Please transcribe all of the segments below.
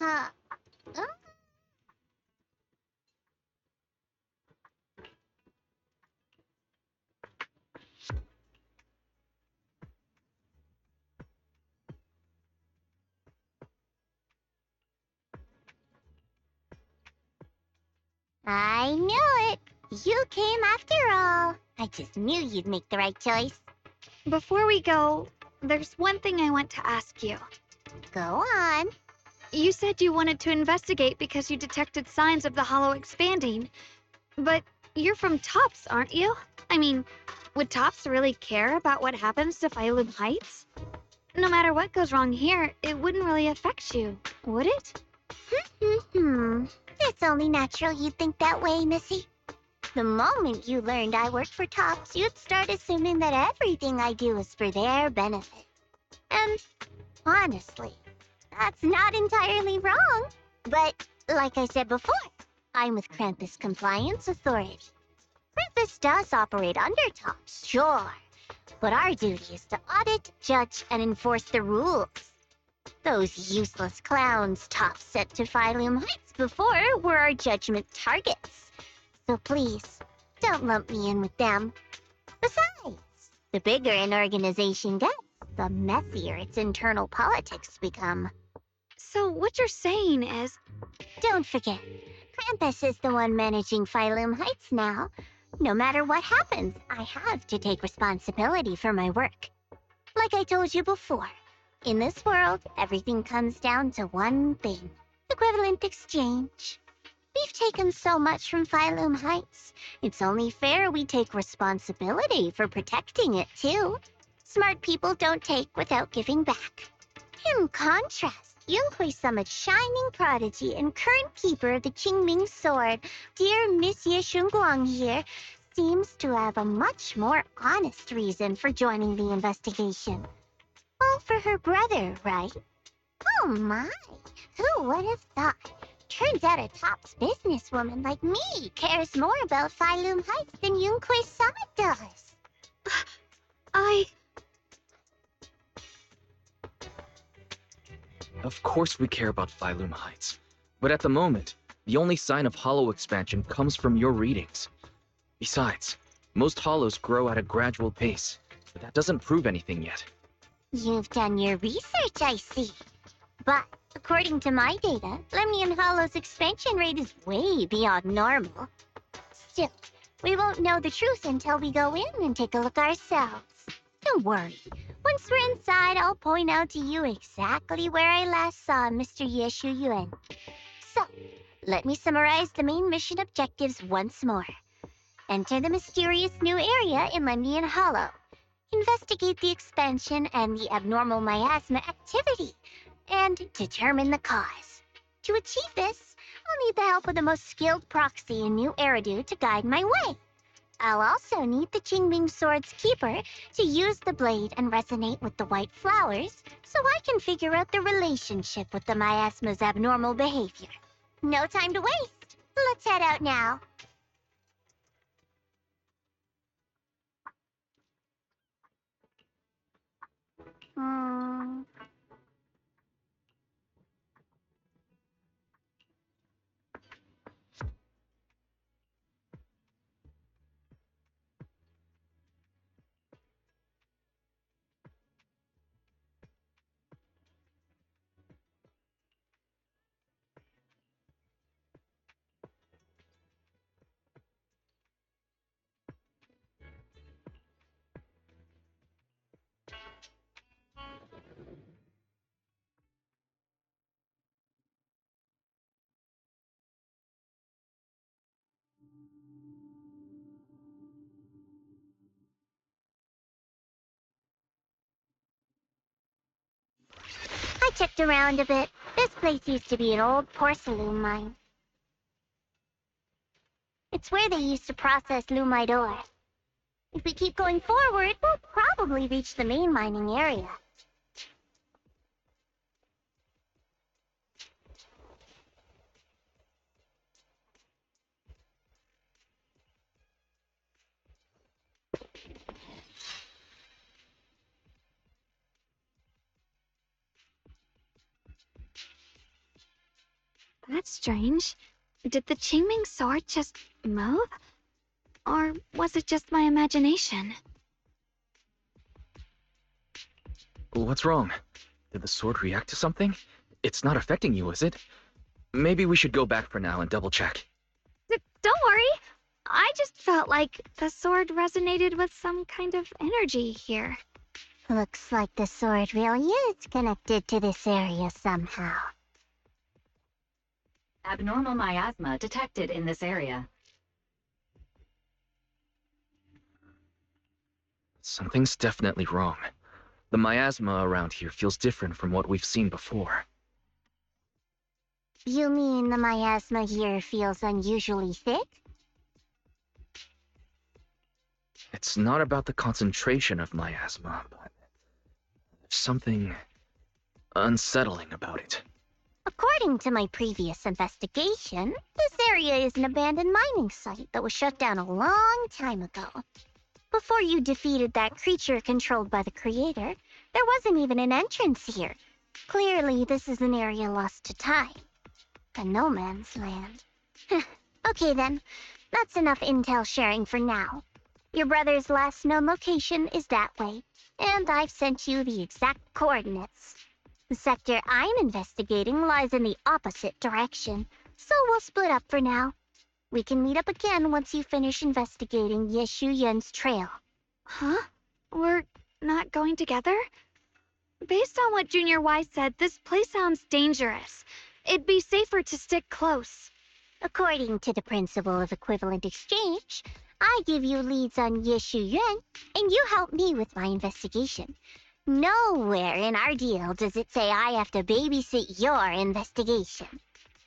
Uh, uh, I knew it. You came after all. I just knew you'd make the right choice. Before we go, there's one thing I want to ask you. Go on. You said you wanted to investigate because you detected signs of the hollow expanding. But you're from Tops, aren't you? I mean, would Tops really care about what happens to Phylum Heights? No matter what goes wrong here, it wouldn't really affect you, would it? It's only natural you'd think that way, Missy. The moment you learned I worked for Tops, you'd start assuming that everything I do is for their benefit. And honestly, that's not entirely wrong. But like I said before, I'm with Krampus Compliance Authority. Krampus does operate under Tops, sure. But our duty is to audit, judge, and enforce the rules. Those useless clowns Tops sent to Phylum Heights before were our judgment targets. So please, don't lump me in with them. Besides, the bigger an organization gets, the messier its internal politics become. So what you're saying is, Don't forget, Krampus is the one managing Phylum Heights now. No matter what happens, I have to take responsibility for my work. Like I told you before, in this world, everything comes down to one thing: equivalent exchange. We've taken so much from Phylum Heights. It's only fair we take responsibility for protecting it, too. Smart people don't take without giving back. In contrast, Yunhui Summit's shining prodigy and current keeper of the Qingming sword, dear Monsieur Shunguang here, seems to have a much more honest reason for joining the investigation. All for her brother, right? Oh my, who would have thought? Turns out a Tops businesswoman like me cares more about Phylum Heights than Yunhui Summit does. Of course we care about Phylum Heights. But at the moment, the only sign of hollow expansion comes from your readings. Besides, most hollows grow at a gradual pace, but that doesn't prove anything yet. You've done your research, I see. But according to my data, Lemnian Hollow's expansion rate is way beyond normal. Still, we won't know the truth until we go in and take a look ourselves. Don't worry. Once we're inside, I'll point out to you exactly where I last saw Mr. Yeshu Yuan. So, let me summarize the main mission objectives once more. Enter the mysterious new area in Lemnian Hollow. Investigate the expansion and the abnormal miasma activity, and determine the cause. To achieve this, I'll need the help of the most skilled proxy in New Eridu to guide my way. I'll also need the Qingming Sword's keeper to use the blade and resonate with the white flowers so I can figure out the relationship with the miasma's abnormal behavior. No time to waste. Let's head out now. Hmm... I checked around a bit. This place used to be an old porcelain mine. It's where they used to process lumite ore. If we keep going forward, we'll probably reach the main mining area. That's strange. Did the Qingming sword just move? Or was it just my imagination? What's wrong? Did the sword react to something? It's not affecting you, is it? Maybe we should go back for now and double check. Don't worry. I just felt like the sword resonated with some kind of energy here. Looks like the sword really is connected to this area somehow. Abnormal miasma detected in this area. Something's definitely wrong. The miasma around here feels different from what we've seen before. You mean the miasma here feels unusually thick? It's not about the concentration of miasma, but there's something unsettling about it. According to my previous investigation, this area is an abandoned mining site that was shut down a long time ago. Before you defeated that creature controlled by the creator, there wasn't even an entrance here. Clearly, this is an area lost to time. A no man's land. Okay then, that's enough intel sharing for now. Your brother's last known location is that way, and I've sent you the exact coordinates. The sector I'm investigating lies in the opposite direction, so we'll split up for now. We can meet up again once you finish investigating Yeshu Yen's trail. Huh? We're not going together? Based on what Junior Y said, this place sounds dangerous. It'd be safer to stick close. According to the principle of equivalent exchange, I give you leads on Yeshu Yuan, and you help me with my investigation. Nowhere in our deal does it say I have to babysit your investigation.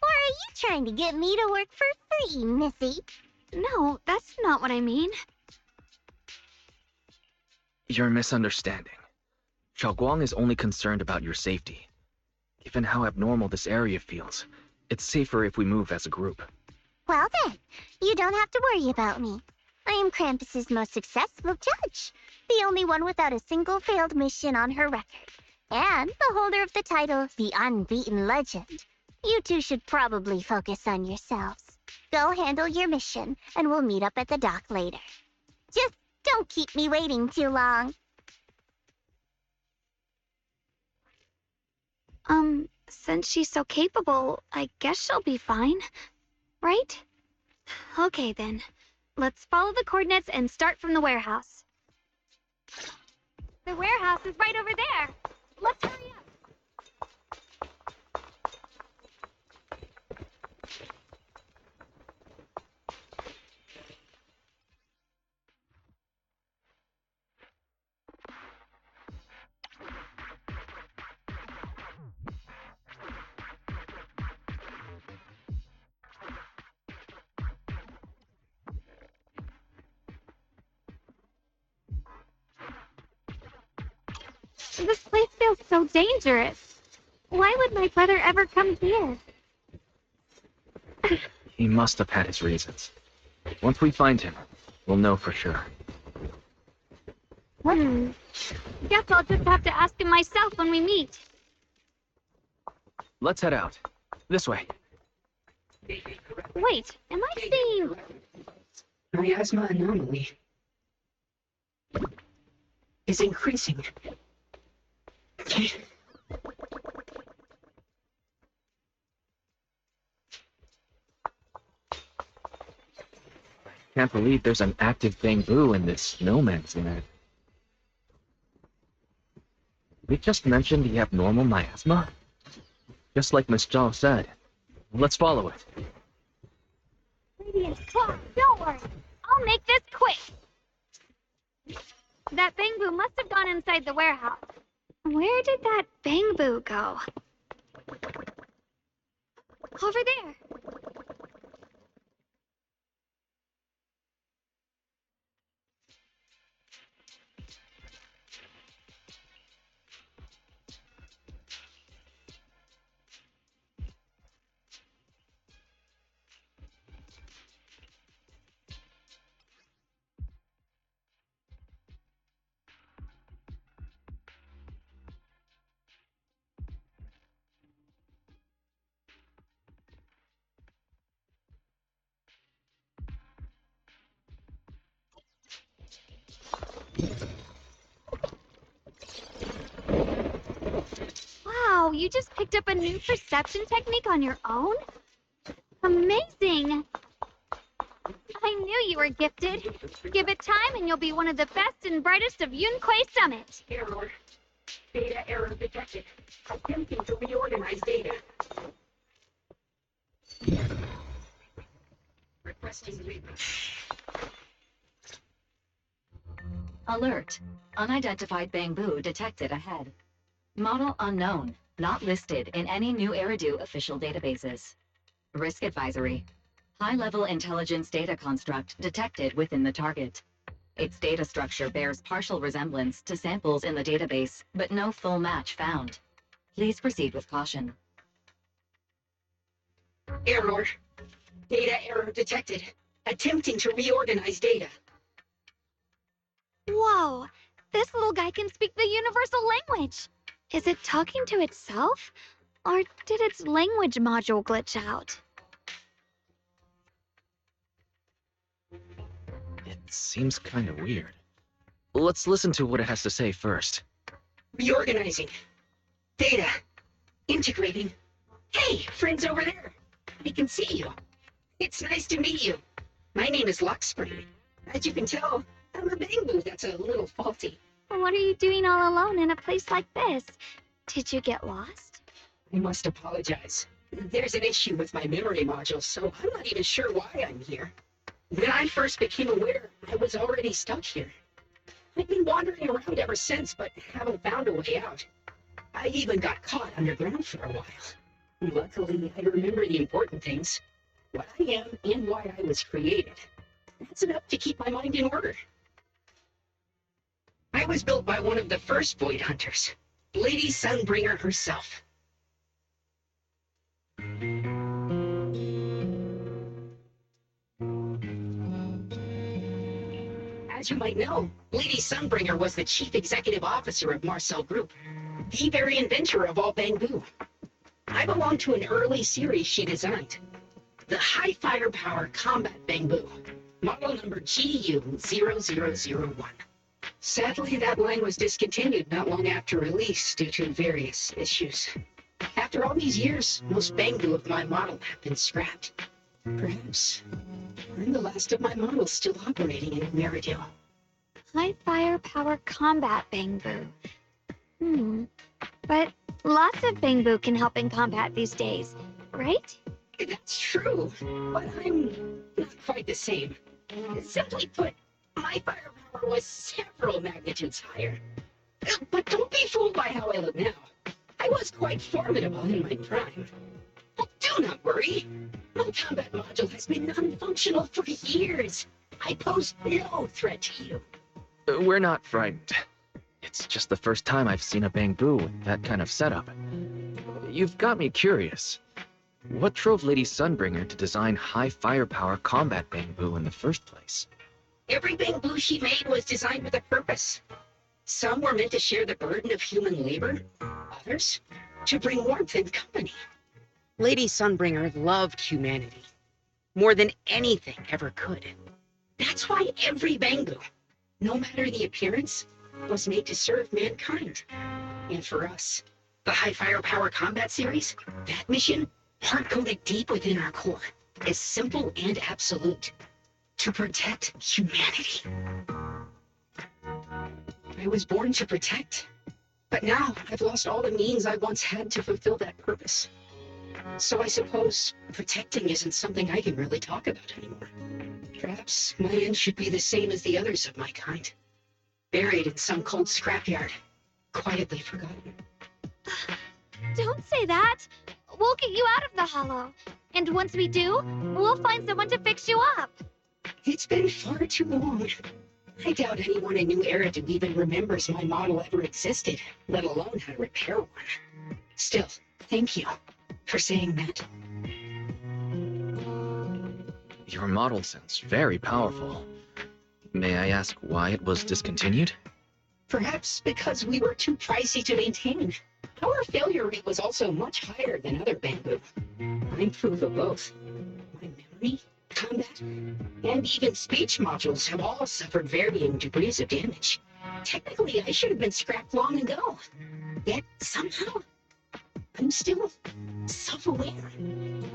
Or are you trying to get me to work for free, Missy? No, that's not what I mean. You're misunderstanding. Xiaoguang is only concerned about your safety. Given how abnormal this area feels, it's safer if we move as a group. Well then, you don't have to worry about me. I am Krampus's most successful judge, the only one without a single failed mission on her record, and the holder of the title, the Unbeaten Legend. You two should probably focus on yourselves. Go handle your mission, and we'll meet up at the dock later. Just don't keep me waiting too long. Since she's so capable, I guess she'll be fine. Right? Okay then. Let's follow the coordinates and start from the warehouse. The warehouse is right over there. Let's hurry up. This place feels so dangerous. Why would my brother ever come here? He must have had his reasons. Once we find him, we'll know for sure. Guess I'll just have to ask him myself when we meet. Let's head out. This way. Wait, am I seeing... Miasma anomaly is increasing. Can't believe there's an active bamboo in this no man's land. We just mentioned the abnormal miasma? Just like Miss Zhao said. Let's follow it. Radiant Claw, don't worry. I'll make this quick. That bamboo must have gone inside the warehouse. Where did that bamboo go? Over there. Wow, you just picked up a new perception technique on your own? Amazing! I knew you were gifted. Give it time and you'll be one of the best and brightest of Yunquay Summit. Error. Data error detected. Attempting to reorganize data. Requesting reboot. Alert. Unidentified bamboo detected ahead. Model unknown. Not listed in any new Eridu official databases. Risk advisory. High-level intelligence data construct detected within the target. Its data structure bears partial resemblance to samples in the database, but no full match found. Please proceed with caution. Error. Data error detected. Attempting to reorganize data. Whoa! This little guy can speak the universal language! Is it talking to itself? Or did its language module glitch out? It seems kind of weird. Let's listen to what it has to say first. Reorganizing. Data. Integrating. Hey, friends over there. I can see you. It's nice to meet you. My name is Luxspring. As you can tell, I'm a bamboo that's a little faulty. What are you doing all alone in a place like this? Did you get lost? I must apologize. There's an issue with my memory module, so I'm not even sure why I'm here. When I first became aware, I was already stuck here. I've been wandering around ever since, but haven't found a way out. I even got caught underground for a while. Luckily, I remember the important things. What I am and why I was created. That's enough to keep my mind in order. I was built by one of the first Void Hunters, Lady Sunbringer herself. As you might know, Lady Sunbringer was the chief executive officer of Marcel Group, the very inventor of all bamboo. I belong to an early series she designed, the High Firepower Combat Bamboo, model number GU0001. Sadly, that line was discontinued not long after release due to various issues. After all these years, most bamboo of my model have been scrapped. Perhaps I'm the last of my models still operating in Meridio. High firepower combat bamboo. But lots of bamboo can help in combat these days, right? That's true, but I'm not quite the same. Simply put, my firepower was several magnitudes higher. But don't be fooled by how I look now. I was quite formidable in my prime. But do not worry. My combat module has been non-functional for years. I pose no threat to you. We're not frightened. It's just the first time I've seen a bamboo with that kind of setup. You've got me curious. What drove Lady Sunbringer to design high firepower combat bamboo in the first place? Every bamboo she made was designed with a purpose. Some were meant to share the burden of human labor, others to bring warmth and company. Lady Sunbringer loved humanity more than anything ever could. That's why every bamboo, no matter the appearance, was made to serve mankind. And for us, the High Firepower Combat Series, that mission, hard-coded deep within our core, is simple and absolute. To protect humanity. I was born to protect, but now I've lost all the means I once had to fulfill that purpose. So I suppose protecting isn't something I can really talk about anymore. Perhaps my end should be the same as the others of my kind. Buried in some cold scrapyard, quietly forgotten. Don't say that! We'll get you out of the hollow. And once we do, we'll find someone to fix you up. It's been far too long. I doubt anyone in New Eridu even remembers my model ever existed, let alone how to repair one. Still, thank you for saying that. Your model sounds very powerful. May I ask why it was discontinued? Perhaps because we were too pricey to maintain. Our failure rate was also much higher than other bamboo. I'm proof of both. My memory, combat, and even speech modules have all suffered varying degrees of damage. Technically, I should have been scrapped long ago. Yet, somehow, I'm still self-aware,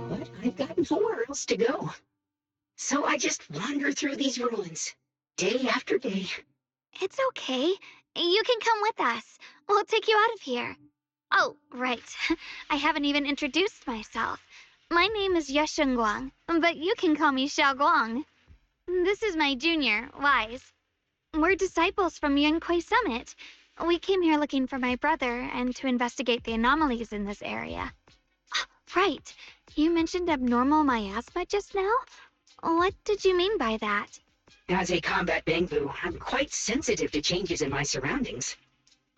but I've got nowhere else to go. So I just wander through these ruins, day after day. It's okay. You can come with us. We'll take you out of here. Oh, right. I haven't even introduced myself. My name is Guang, but you can call me Guang. This is my junior, Wise. We're disciples from Yunquei Summit. We came here looking for my brother and to investigate the anomalies in this area. Right. You mentioned abnormal miasma just now? What did you mean by that? As a combat Bangbu, I'm quite sensitive to changes in my surroundings.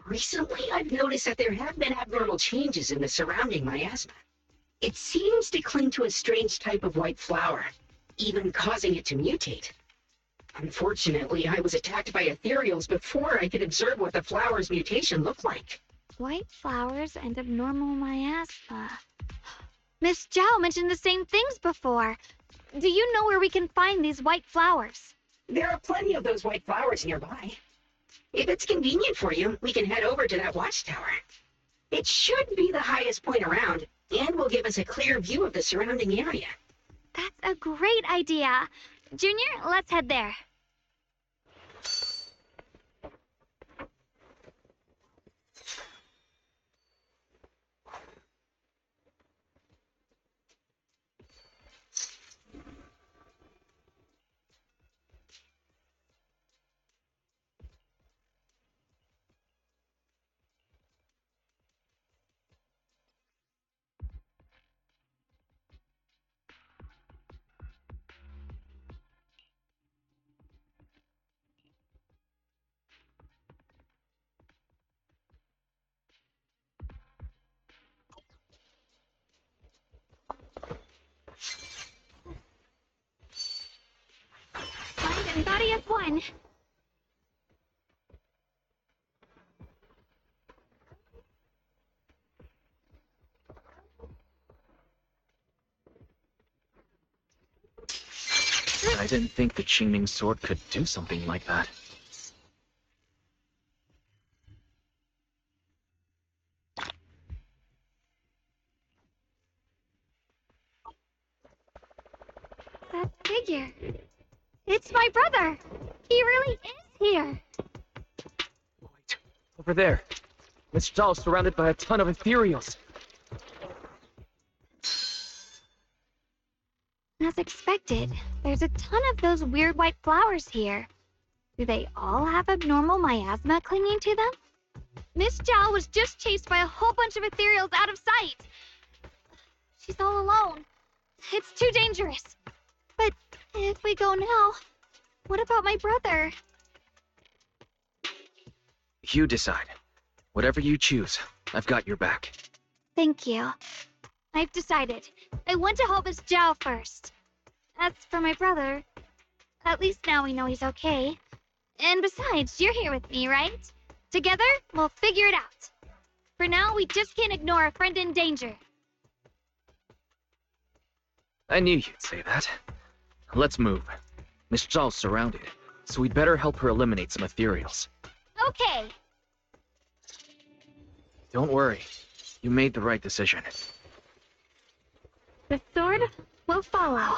Recently, I've noticed that there have been abnormal changes in the surrounding miasma. It seems to cling to a strange type of white flower, even causing it to mutate. Unfortunately, I was attacked by ethereals before I could observe what the flower's mutation looked like. White flowers and abnormal miasma. Miss Zhao mentioned the same things before. Do you know where we can find these white flowers? There are plenty of those white flowers nearby. If it's convenient for you, we can head over to that watchtower. It should be the highest point around, and will give us a clear view of the surrounding area. That's a great idea. Junior, let's head there. Mind and body as one. I didn't think the Qingming sword could do something like that. That figure. It's my brother. He really is here. Wait, over there. Miss Zhao surrounded by a ton of ethereals. As expected, there's a ton of those weird white flowers here. Do they all have abnormal miasma clinging to them? Miss Zhao was just chased by a whole bunch of ethereals out of sight. She's all alone. It's too dangerous. But if we go now, what about my brother? You decide. Whatever you choose, I've got your back. Thank you. I've decided. I want to help Miss Zhao first. As for my brother, at least now we know he's okay. And besides, you're here with me, right? Together, we'll figure it out. For now, we just can't ignore a friend in danger. I knew you'd say that. Let's move. Miss Zhao's surrounded, so we'd better help her eliminate some ethereals. Okay. Don't worry. You made the right decision. The sword will follow.